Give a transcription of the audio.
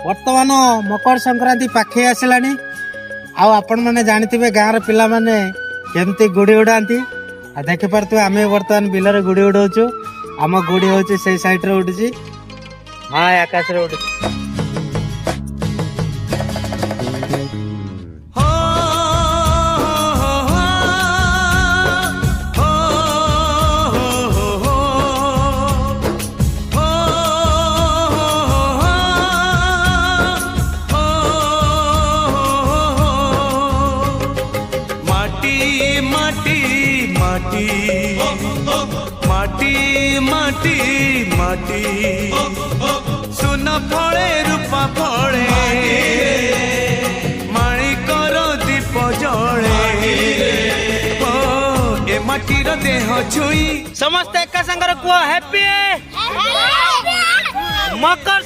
बर्तमान मकर संक्रांति पाखे आसलानी आपण मैंने जानते गाँव पिला माने केमती गुड़ी उड़ाती देखि पारे आम बर्तमान बिलर गुड़ी उड़ाऊँ आम गुड़ी हूँ से सैड्रे उड़ुची हाँ आकाश रे उड़ुची माटी माटी माटी सुन फले रूपा फले माणिकर दीप जले ए माटीर देह छुई समस्त एक संगर को हैप्पी मकर